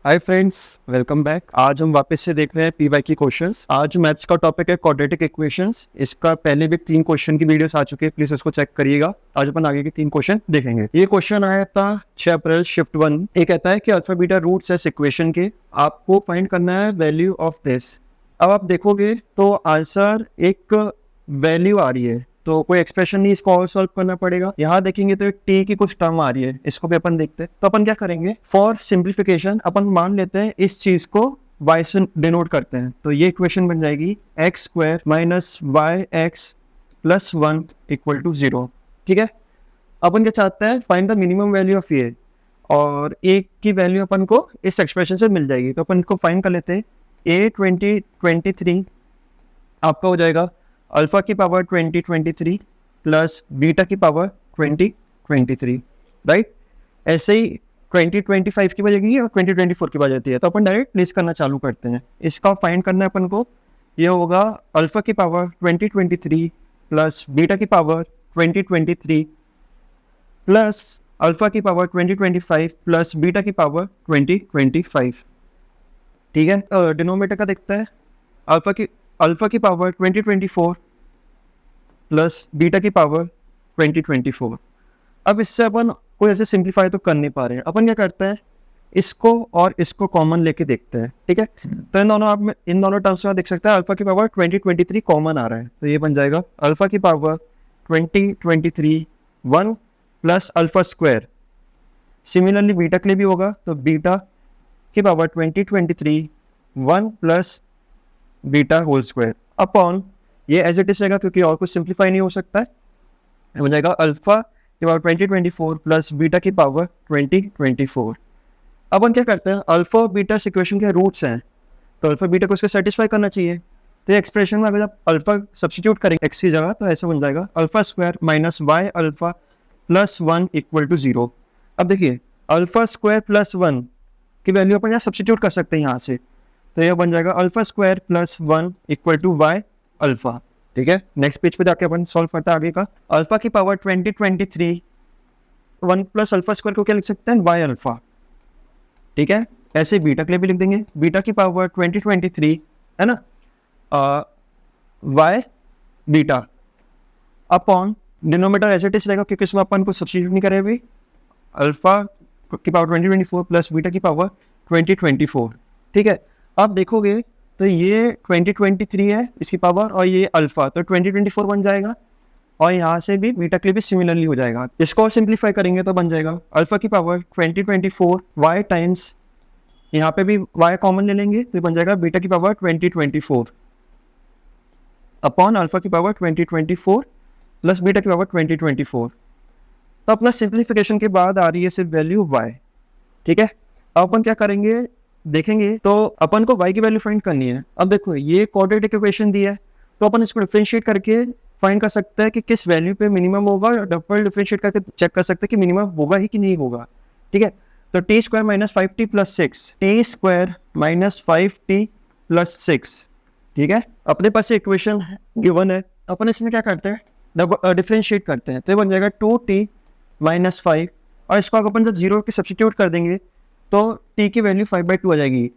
Hi friends, welcome back. आज हम वापस से देख रहे हैं पीवाई की क्वेश्चंस। आज मैथ्स का टॉपिक है क्वाड्रेटिक इक्वेशंस। इसका पहले भी 3 क्वेश्चन की वीडियोस आ चुकी है, प्लीज उसको चेक करिएगा। आज अपन आगे के 3 क्वेश्चन देखेंगे। ये क्वेश्चन आया था 6 अप्रैल शिफ्ट 1। ये कहता है कि अल्फा बीटा रूट्स है इस इक्वेशन के, आपको फाइंड करना है वैल्यू ऑफ दिस। अब आप देखोगे तो आंसर एक वैल्यू आ रही है, तो कोई एक्सप्रेशन नहीं, इसको और सॉल्व करना पड़ेगा। यहाँ देखेंगे तो टी की कुछ टर्म आ रही है, इसको भी अपन देखते हैं। तो अपन क्या करेंगे, फॉर सिंप्लीफिकेशन अपन मान लेते हैं इस चीज को y से डिनोट करते हैं। तो ये इक्वेशन बन जाएगी x square minus y x plus 1 equal to 0। ठीक है, अपन क्या चाहते हैं, find the minimum value of A, और ए की वैल्यू अपन को इस एक्सप्रेशन से मिल जाएगी। तो अपन इसको फाइंड कर लेते हैं। ए 2023 आपका हो जाएगा अल्फा की पावर 2023 प्लस बीटा की पावर 2023, राइट। ऐसे ही 2025 की बजेगी और 2024 की बजाती है। तो अपन डायरेक्ट प्लेस करना चालू करते हैं। इसका फाइंड करना है अपन को। ये होगा अल्फा की पावर 2023 प्लस बीटा की पावर 2023 प्लस अल्फा की पावर 2025 प्लस बीटा की पावर 2025। ठीक है, डिनोमिनेटर का देखता है। अल्फा की पावर 2024 प्लस बीटा की पावर 2024। अब इससे अपन कोई ऐसे सिंप्लीफाई तो कर नहीं पा रहे हैं। अपन क्या करते हैं, इसको और इसको कॉमन लेके देखते हैं। ठीक है, तो इन दोनों टर्म्स में देख सकते हैं अल्फा की पावर 2023 कॉमन आ रहा है। तो ये बन जाएगा अल्फा की power 2023 1 plus alpha square. Similarly beta के लिए भी होगा, तो बीटा की power 2023 1 plus beta whole square upon, ये एज इट इज रहेगा क्योंकि और कुछ सिंप्लीफाई नहीं हो सकता है। हो जाएगा अल्फा की पावर 2024 प्लस बीटा की पावर 2024। अब अपन क्या करते हैं, अल्फा और बीटा इक्वेशन के रूट्स हैं, तो अल्फा बीटा को इसको सेटिस्फाई करना चाहिए। तो एक्सप्रेशन में अगर आप अल्फा सब्स्टिट्यूट करेंगे एक्स की जगह, तो ऐसा बन जाएगा alpha square minus y alpha plus 1 equal to 0। अब देखिए अल्फा स्क्वायर प्लस 1 की वैल्यू अपन यहाँ सब्स्टिट्यूट कर सकते हैं यहाँ से। तो यह बन जाएगा alpha square plus 1 equal to y alpha. ठीक है, नेक्स्ट पेज पे जाके अपन सॉल्व करते हैं आगे का। अल्फा की पावर 2023 1 प्लस अल्फा स्क्वायर को क्या लिख सकते हैं, वाई अल्फा। ठीक है, ऐसे बीटा के लिए भी लिख देंगे, बीटा की पावर 2023 है ना, y beta upon denominator as it is रहेगा क्योंकि इसमें अपन को सब्स्टिट्यूट नहीं करे अभी। अल्फा की पावर 2024 प्लस बीटा की पावर 2024। ठीक है, अब देखोगे तो ये 2023 है इसकी पावर और ये अल्फा, तो 2024 बन जाएगा। और यहाँ से भी बीटा के लिए भी सिमिलरली हो जाएगा। इसको और सिंप्लीफाई करेंगे तो बन जाएगा अल्फा की पावर 2024 वाई टाइम्स, यहाँ पे भी वाई कॉमन ले लेंगे तो बन जाएगा बीटा की पावर 2024 अपॉन अल्फा की पावर 2024 प्लस बीटा की पावर 2024। तो अपना सिंप्लीफिकेशन के बाद आ रही है सिर्फ वैल्यू वाई। ठीक है, अब अपन क्या करेंगे देखेंगे, तो अपन को y की वैल्यू फाइंड करनी है। अब देखो ये क्वाड्रेटिक इक्वेशन दी है, तो अपन इसको डिफरेंशिएट करके फाइंड कर सकते हैं कि किस वैल्यू पे मिनिमम होगा, और डबल डिफरेंशिएट करके चेक कर सकते हैं कि मिनिमम होगा ही कि नहीं होगा। ठीक है, तो T square minus 5t plus 6, T square minus 5t plus 6। ठीक है, अपने पास ये इक्वेशन गिवन है, अपन इसमें क्या करते हैं, डिफरेंशिएट करते हैं। तो ये बन जाएगा 2t माइनस 5, और इसको अपन जब 0 के सब्स्टिट्यूट कर देंगे तो t की वैल्यू 5/2 आ जाएगी।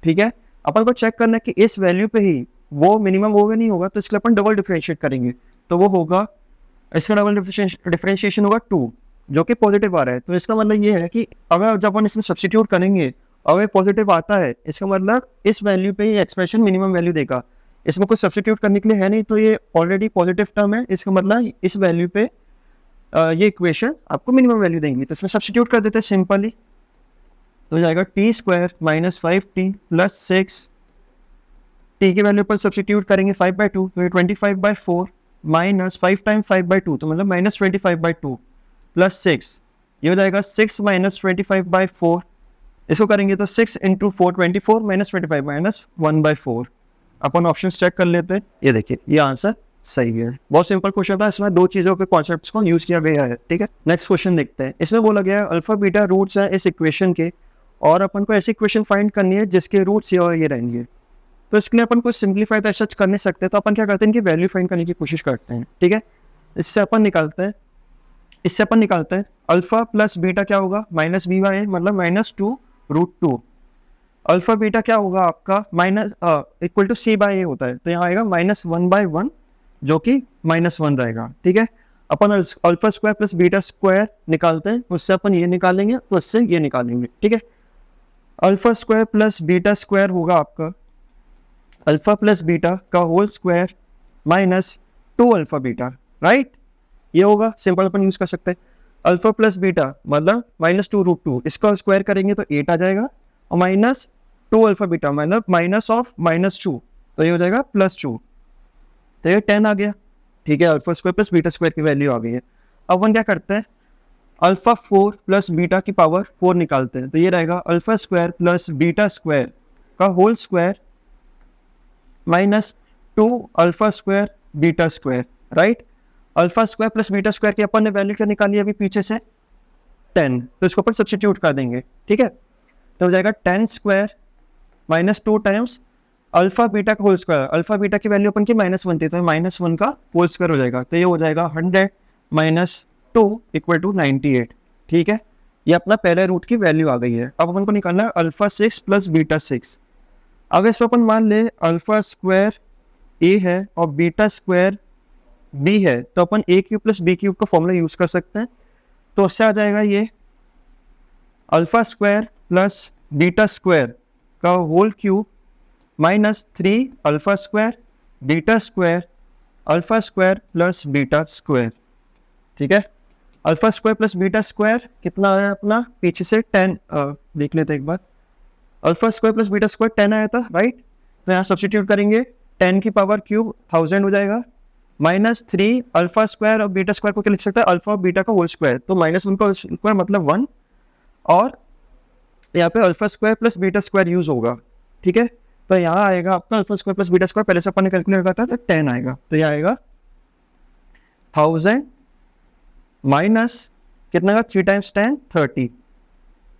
ठीक है, अपन को चेक करना है कि इस वैल्यू पे ही वो मिनिमम होगा नहीं होगा, तो इसके लिए अपन डबल डिफरेंशिएट करेंगे। तो वो होगा, इसका डबल डिफरेंशिएशन होगा 2, जो कि पॉजिटिव आ रहा है। तो इसका मतलब ये है कि अगर जब अपन इसमें सब्स्टिट्यूट करेंगे और ये पॉजिटिव आता है, इसका मतलब इस वैल्यू पे ये एक्सप्रेशन मिनिमम वैल्यू देगा। इसमें कुछ सब्स्टिट्यूट करने के लिए है नहीं, तो ये ऑलरेडी पॉजिटिव टर्म है, इसका मतलब इस वैल्यू पे ये इक्वेशन आपको मिनिमम वैल्यू देंगी। तो इसमें सब्स्टिट्यूट कर देते हैं सिंपली, तो जाएगा T square minus 5t plus 6, T की वैल्यू पर सब्स्टिट्यूट करेंगे 5/2, तो ये 25/4 माइनस 5 टाइम 5/2, तो मतलब माइनस 25/2 प्लस 6, ये हो जाएगा 6 माइनस 25/4। इसको करेंगे तो 6 इंटू 4 24 माइनस 25 माइनस 1/4। अपन ऑप्शन चेक कर लेते हैं। ये देखिए ये आंसर सही है। बहुत सिंपल क्वेश्चन था, इसमें दो चीजों के कॉन्सेप्ट्स को यूज किया गया है। ठीक है, नेक्स्ट क्वेश्चन देखते हैं। इसमें बोला गया है अल्फा बीटा रूट्स है इस इक्वेशन के, और अपन को ऐसी इक्वेशन फाइंड करनी है जिसके रूट्स ये रहेंगे। तो इसके लिए अपन को सिंप्लीफाई तो ऐसा कर नहीं सकते, तो अपन क्या करते हैं, इनकी वैल्यू फाइंड करने की कोशिश करते हैं। ठीक है, इससे अपन निकालते हैं अल्फा प्लस बीटा क्या होगा, माइनस बी वाई, मतलब -2 √2 अल्फा बीटा क्या होगा आपका minus equal to C by A होता है, तो यहाँ आएगा -1/1 जो कि -1 रहेगा। ठीक है, अपन alpha square plus beta square निकालते हैं, उससे अपन ये निकालेंगे तो उससे ये निकालेंगे। ठीक है, alpha square plus beta square होगा आपका अल्फा प्लस बीटा का whole square minus 2 alpha beta, right. ये होगा, सिंपल अपन यूज कर सकते हैं। अल्फा प्लस बीटा मतलब -2√2, इसका स्क्वायर करेंगे तो 8 आ जाएगा, और -2 अल्फा बीटा मतलब -2, तो ये हो जाएगा +2, तो ये 10 आ गया। ठीक है, alpha square plus beta square की वैल्यू आ गई है। अब अपन क्या करते हैं, अल्फा 4 प्लस बीटा की पावर 4 निकालते हैं, तो ये रहेगा alpha square plus beta square का whole square -2 alpha square beta square, right. Alpha square plus beta square की अपन ने वैल्यू क्या निकाली अभी पीछे से 10, तो इसको अपन सब्स्टिट्यूट कर देंगे। ठीक है, तो हो जाएगा 10 स्क्वायर -2 टाइम्स अल्फा बीटा का होल स्क्वायर। अल्फा बीटा की वैल्यू अपन की -1 थी, तो -1 का होल स्क्वायर हो जाएगा, तो ये हो जाएगा 100 - 2 = 98। ठीक है, ये अपना पहले रूट की वैल्यू आ गई है। अब अपन को निकालना है अल्फा 6 प्लस बीटा 6। अगर इसमें अपन मान ले अल्फा स्क्वायर ए है और बीटा स्क्वायर बी है, तो अपन a³ प्लस b³ का फॉर्मूला यूज कर सकते हैं। तो उससे आ जाएगा ये alpha square plus beta square का whole cube -3 alpha square beta square alpha square plus beta square. ठीक है, alpha square plus beta square कितना आया अपना पीछे से 10, देख लेते एक बार। Alpha square plus beta square 10 आया था, राइट। तो यहाँ सब्स्टिट्यूट करेंगे, 10 की पावर क्यूब 1000 हो जाएगा, -3 अल्फा स्क्वायर और बीटा स्क्वायर को क्या लिख सकता है, अल्फा और बीटा का होल स्क्वायर, तो -1 का होल स्क्वायर मतलब 1, और यहाँ पे alpha square plus beta square use होगा। ठीक है, तो यहाँ आएगा आपका alpha square plus beta square, पहले से अपन ने कैलकुलेट करता था, तो 10 आएगा, तो यह आएगा 1000 माइनस कितना का 3 × 10 30,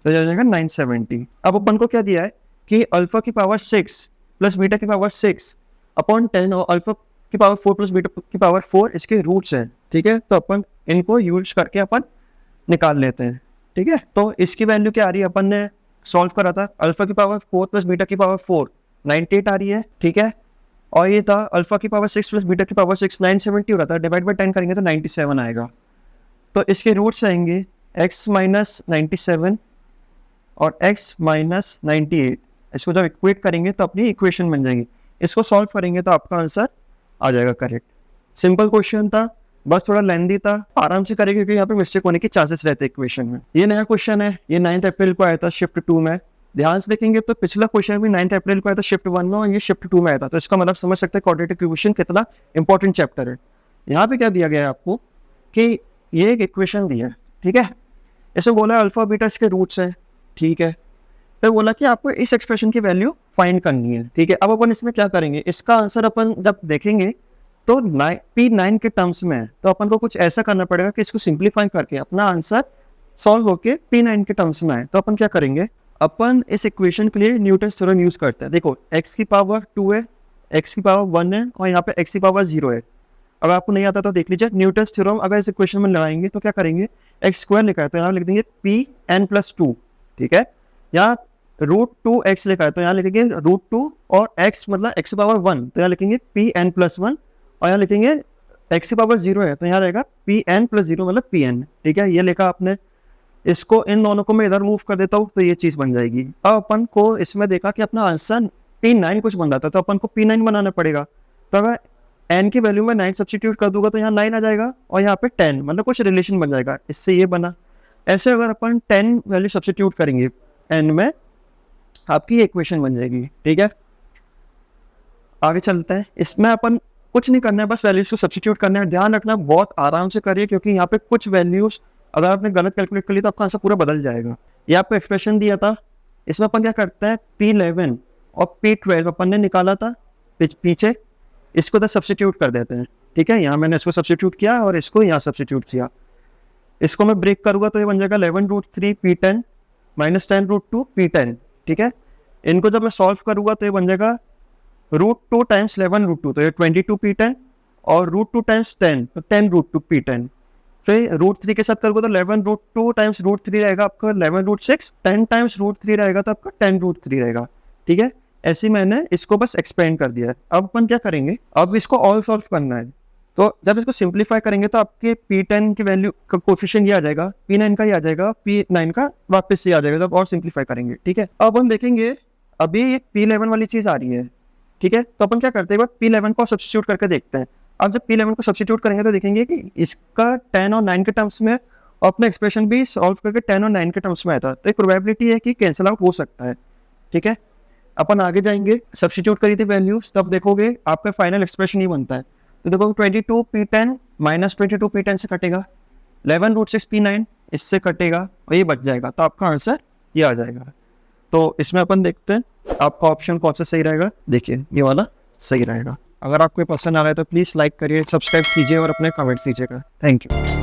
तो यह हो जाएगा 970। अब अपन को क्या दिया है कि अल्फा की पावर 6 प्लस बीटा की पावर 6 अपॉन 10 और अल्फा की पावर 4 प्लस बीटा की पावर 4 इसके रूट्स हैं। ठीक है, तो अपन इनको यूज करके अपन निकाल लेते हैं। ठीक है, तो इसकी वैल्यू क्या आ रही है, अपन ने सॉल्व करा था, अल्फा की पावर 4 प्लस बीटा की पावर 4 98 आ रही है। ठीक है, और ये था अल्फा की पावर 6 प्लस बीटा की पावर 6 970 हो रहा था, डिवाइड बाय 10 करेंगे तो 97 आएगा। तो इसके रूट्स आएंगे x - 97 और x - 98, इसको जब इक्वेट करेंगे तो अपनी इक्वेशन बन जाएगी। इसको सॉल्व करेंगे तो आपका आंसर आ जाएगा करेक्ट। सिंपल क्वेश्चन था, बस थोड़ा लेंदी था, आराम से करेंगे क्योंकि यहाँ पे मिस्टेक होने के चांसेस रहते हैं इक्वेशन में। ये नया क्वेश्चन है, ये 9 अप्रैल को आया था शिफ्ट 2 में। ध्यान से देखेंगे तो पिछला क्वेश्चन भी 9 अप्रैल को आया था शिफ्ट 1 में, और ये शिफ्ट 2 में आया था, तो इसका मतलब समझ सकते हैं क्वाड्रेटिक इक्वेशन कितना इंपॉर्टेंट चैप्टर है। यहाँ पे क्या दिया गया है आपको कि ये एक इक्वेशन दी है। ठीक है, इसमें बोला अल्फा बीटा इसके रूट्स हैं। ठीक है, फिर बोला कि आपको इस एक्सप्रेशन की वैल्यू फाइंड करनी है। ठीक है, अब अपन इसमें क्या करेंगे, इसका आंसर अपन जब देखेंगे तो P9 के टर्म्स में है, तो अपन को कुछ ऐसा करना पड़ेगा कि इसको सिंप्लीफाई करके अपना आंसर सॉल्व होके P9 के टर्म्स में है। तो अपन क्या करेंगे, अपन इस इक्वेशन के लिए न्यूटन्स थ्योरम यूज करते हैं। देखो x की पावर 2 है, x की पावर 1 है, और यहाँ पे x की पावर 0 है। अगर आपको नहीं आता तो देख लीजिए, न्यूटन्स थ्योरम अगर इस इक्वेशन में लगाएंगे तो क्या करेंगे, एक्स स्क्वायर लिखा है तो यहाँ लिख देंगे Pn+2। ठीक है, यहाँ √2x लिखा है तो यहाँ लिखेंगे √2, और x मतलब x की पावर 1 तो यहाँ लिखेंगे Pn+1, और यहाँ लिखेंगे x की पावर 0 है तो यहाँ रहेगा Pn+0 मतलब Pn। ठीक है, ये लिखा आपने, इसको इन दोनों को मैं इधर मूव कर देता हूँ तो ये चीज़ बन जाएगी। अब अपन को इसमें देखा कि अपना आंसर P9 कुछ बन रहा था, तो अपन को P9 बनाना पड़ेगा। तो अगर n की वैल्यू में 9 सब्स्टिट्यूट कर दूंगा तो यहाँ 9 आ जाएगा, और यहाँ पे 10 मतलब कुछ रिलेशन बन जाएगा, इससे ये बना। ऐसे अगर अपन 10 वैल्यू सब्स्टिट्यूट करेंगे n में, आपकी इक्वेशन बन जाएगी। ठीक है, आगे चलते हैं। इसमें अपन कुछ नहीं करना है, बस वैल्यूज को सब्स्टिट्यूट करना है। ध्यान रखना, बहुत आराम से करिए, क्योंकि यहाँ पे कुछ वैल्यूज अगर आपने गलत कैलकुलेट कर ली तो आपका आंसर पूरा बदल जाएगा। ये आपको एक्सप्रेशन दिया था, इसमें अपन क्या करते हैं, P11 और P12 अपन ने निकाला था पीछे, इसको तो सब्स्टिट्यूट कर देते हैं। ठीक है, यहाँ मैंने इसको सब्स्टिट्यूट किया और इसको यहाँ सब्स्टिट्यूट किया। इसको मैं ब्रेक करूँगा तो ये बन जाएगा 11√3 P10 - 10√2 P10। ठीक है, इनको जब मैं सॉल्व करूँगा तो ये बन जाएगा √2 × 11√2 तो ये 22 P10, और √2 × 10 तो 10√2 P10। फिर √3 के साथ करोगे तो 11√2 × √3 रहेगा आपका 11√6, 10 × √3 रहेगा तो आपका 10√3 रहेगा। ठीक है। ऐसे ही मैंने इसको बस एक्सपेंड कर दिया है। अब अपन क्या करेंगे, अब इसको ऑल सॉल्व करना है। तो जब इसको सिंप्लीफाई करेंगे तो आपके P10 की वैल्यू का कोफिशिएंट ये आ जाएगा, P9 का ही आ जाएगा, P9 का वापस से आ जाएगा जब और सिंप्लीफाई करेंगे। ठीक है, अब हम देखेंगे अभी एक P11 वाली चीज आ रही है। ठीक है, तो अपन क्या करते हैं, P11 को सब्स्टिट्यूट करके देखते हैं। अब जब P11 को सब्स्टिट्यूट करेंगे तो देखेंगे कि इसका 10 और 9 के टर्म्स में और अपना एक्सप्रेशन भी सॉल्व करके 10 और 9 के टर्म्स में आया था, तो एक प्रोबेबिलिटी है कि कैंसिल आउट हो सकता है। ठीक है, अपन आगे जाएंगे, सब्स्टिट्यूट करी थी वैल्यूज, तब देखोगे आपका फाइनल एक्सप्रेशन ही बनता है। तो देखो 22 P10 माइनस 22 P10 से कटेगा, 11 रूट 6 P9 इससे कटेगा और ये बच जाएगा, तो आपका आंसर ये आ जाएगा। तो इसमें अपन देखते हैं आपका ऑप्शन कौन सा सही रहेगा। देखिए ये वाला सही रहेगा। अगर आपको पसंद आ रहा है तो प्लीज़ लाइक करिए, सब्सक्राइब कीजिए और अपने कमेंट्स दीजिएगा। Thank you.